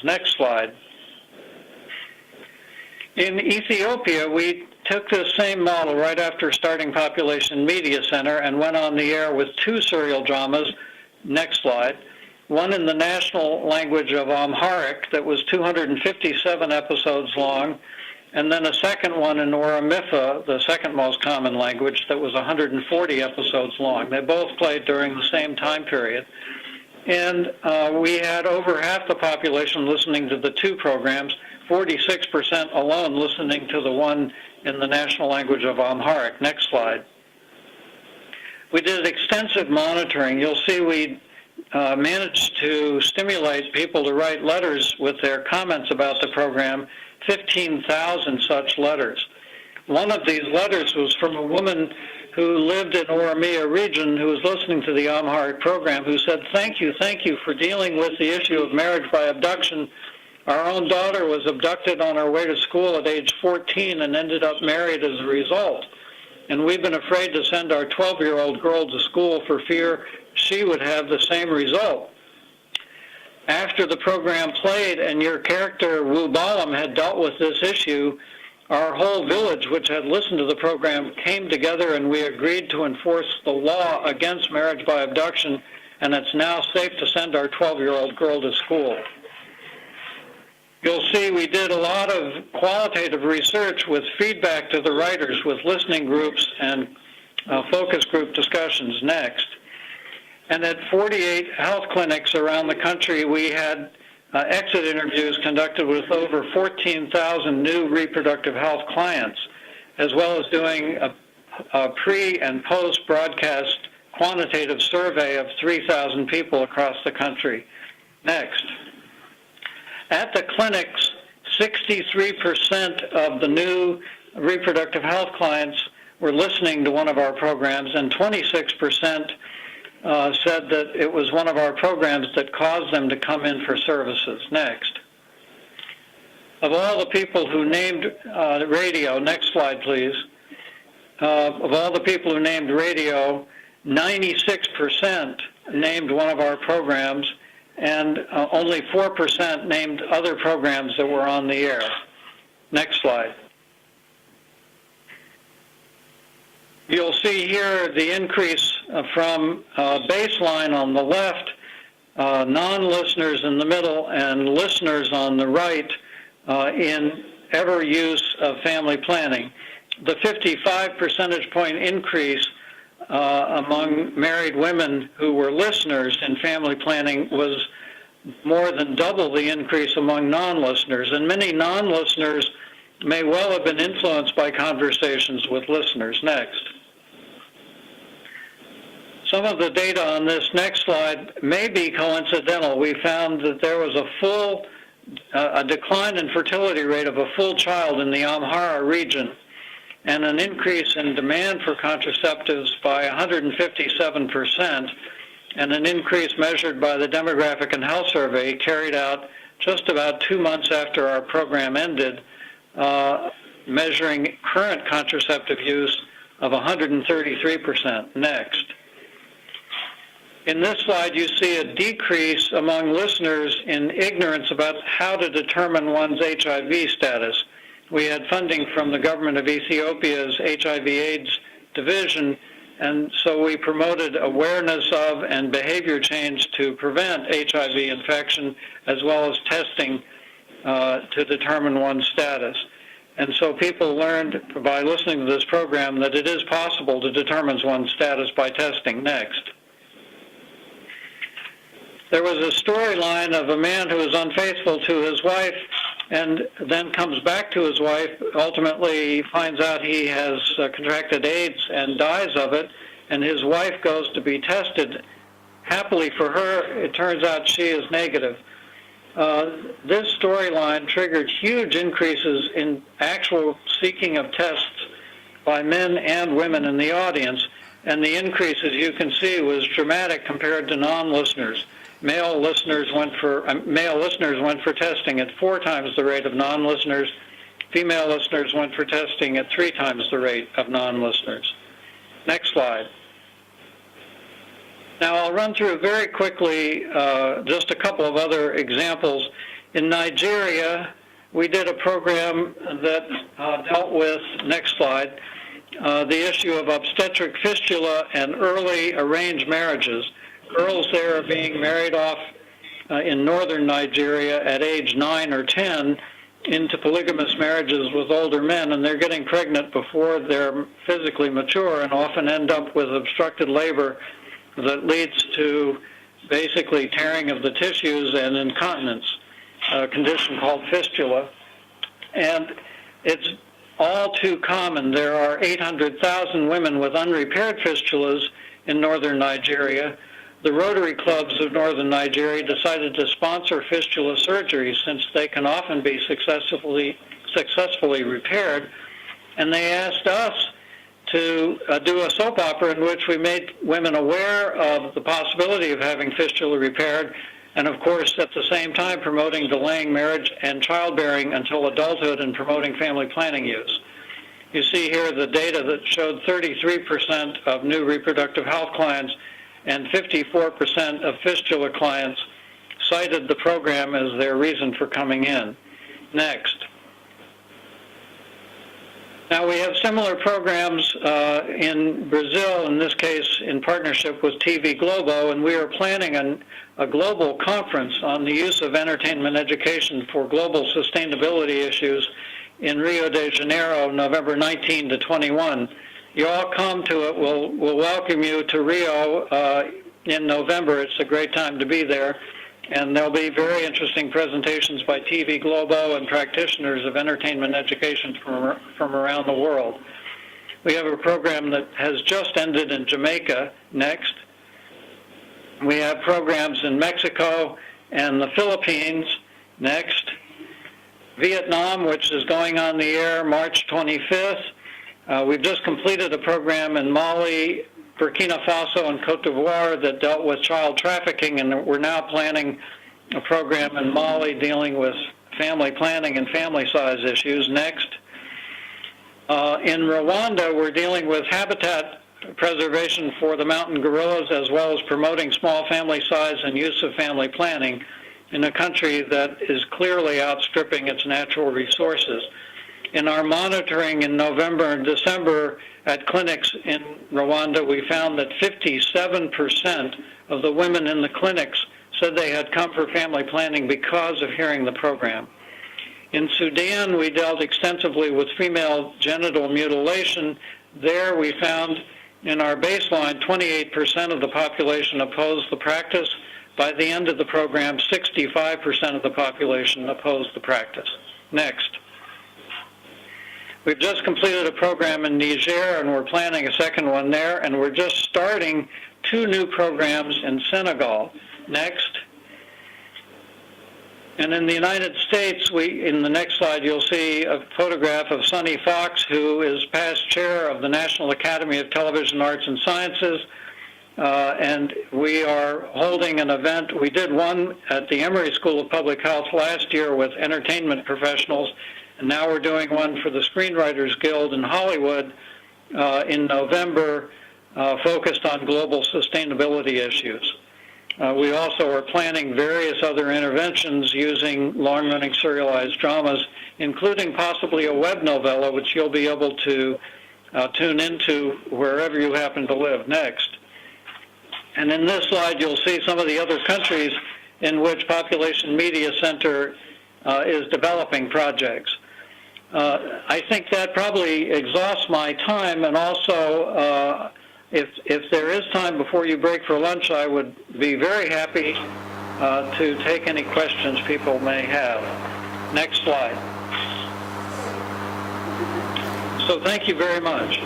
Next slide. In Ethiopia, we took this same model right after starting Population Media Center and went on the air with 2 serial dramas. Next slide. One in the national language of Amharic that was 257 episodes long, and then a second one in Oromifa, the second most common language, that was 140 episodes long. They both played during the same time period. And we had over half the population listening to the 2 programs, 46% alone listening to the one in the national language of Amharic. Next slide. We did extensive monitoring. You'll see we managed to stimulate people to write letters with their comments about the program, 15,000 such letters. One of these letters was from a woman who lived in Oromia region who was listening to the Amharic program, who said, thank you for dealing with the issue of marriage by abduction. Our own daughter was abducted on her way to school at age 14 and ended up married as a result. And we've been afraid to send our 12-year-old girl to school for fear she would have the same result. After the program played and your character, Wu Balam, had dealt with this issue, our whole village, which had listened to the program, came together and we agreed to enforce the law against marriage by abduction, and it's now safe to send our 12-year-old girl to school. You'll see we did a lot of qualitative research with feedback to the writers, with listening groups and focus group discussions. Next. And at 48 health clinics around the country, we had exit interviews conducted with over 14,000 new reproductive health clients, as well as doing a pre- and post-broadcast quantitative survey of 3,000 people across the country. Next. At the clinics, 63% of the new reproductive health clients were listening to one of our programs, and 26% said that it was one of our programs that caused them to come in for services. Next. Of all the people who named radio, next slide please, of all the people who named radio, 96% named one of our programs, and only 4% named other programs that were on the air. Next slide. You'll see here the increase from baseline on the left, non-listeners in the middle, and listeners on the right in ever use of family planning. The 55 percentage point increase among married women who were listeners in family planning was more than double the increase among non-listeners, and many non-listeners may well have been influenced by conversations with listeners. Next. Some of the data on this next slide may be coincidental. We found that there was a decline in fertility rate of a full child in the Amhara region, and an increase in demand for contraceptives by 157%, and an increase measured by the Demographic and Health Survey carried out just about 2 months after our program ended, measuring current contraceptive use of 133%. Next. In this slide, you see a decrease among listeners in ignorance about how to determine one's HIV status. We had funding from the government of Ethiopia's HIV/AIDS division, and so we promoted awareness of and behavior change to prevent HIV infection, as well as testing to determine one's status. And so people learned by listening to this program that it is possible to determine one's status by testing. Next. There was a storyline of a man who was unfaithful to his wife and then comes back to his wife, ultimately finds out he has contracted AIDS and dies of it, and his wife goes to be tested. Happily for her, it turns out she is negative. This storyline triggered huge increases in actual seeking of tests by men and women in the audience, and the increase, as you can see, was dramatic compared to non-listeners. Male listeners went for testing at 4 times the rate of non-listeners. Female listeners went for testing at 3 times the rate of non-listeners. Next slide. Now I'll run through very quickly just a couple of other examples. In Nigeria, we did a program that dealt with, next slide, the issue of obstetric fistula and early arranged marriages. Girls there are being married off in northern Nigeria at age 9 or 10 into polygamous marriages with older men, and they're getting pregnant before they're physically mature and often end up with obstructed labor that leads to basically tearing of the tissues and incontinence, a condition called fistula. And it's all too common. There are 800,000 women with unrepaired fistulas in northern Nigeria. The Rotary clubs of northern Nigeria decided to sponsor fistula surgery since they can often be successfully repaired, and they asked us to do a soap opera in which we made women aware of the possibility of having fistula repaired, and of course at the same time promoting delaying marriage and childbearing until adulthood and promoting family planning use. You see here the data that showed 33% of new reproductive health clients and 54% of fistula clients cited the program as their reason for coming in. Next. Now we have similar programs in Brazil, in this case in partnership with TV Globo, and we are planning a global conference on the use of entertainment education for global sustainability issues in Rio de Janeiro, November 19 to 21. You all come to it. We'll welcome you to Rio in November. It's a great time to be there. And there'll be very interesting presentations by TV Globo and practitioners of entertainment education from around the world. We have a program that has just ended in Jamaica. Next. We have programs in Mexico and the Philippines. Next. Vietnam, which is going on the air March 25th. We've just completed a program in Mali, Burkina Faso, and Cote d'Ivoire that dealt with child trafficking, and we're now planning a program in Mali dealing with family planning and family size issues. Next. In Rwanda, we're dealing with habitat preservation for the mountain gorillas as well as promoting small family size and use of family planning in a country that is clearly outstripping its natural resources. In our monitoring in November and December at clinics in Rwanda, we found that 57% of the women in the clinics said they had come for family planning because of hearing the program. In Sudan, we dealt extensively with female genital mutilation. There we found in our baseline 28% of the population opposed the practice. By the end of the program, 65% of the population opposed the practice. Next. We've just completed a program in Niger, and we're planning a second one there, and we're just starting 2 new programs in Senegal. Next. And in the United States, in the next slide, you'll see a photograph of Sonny Fox, who is past chair of the National Academy of Television Arts and Sciences, and we are holding an event. We did one at the Emory School of Public Health last year with entertainment professionals, and now we're doing one for the Screenwriters Guild in Hollywood in November, focused on global sustainability issues. We also are planning various other interventions using long-running serialized dramas, including possibly a web novella, which you'll be able to tune into wherever you happen to live. Next. And in this slide, you'll see some of the other countries in which Population Media Center is developing projects. I think that probably exhausts my time, and also if there is time before you break for lunch, I would be very happy to take any questions people may have. Next slide. So thank you very much.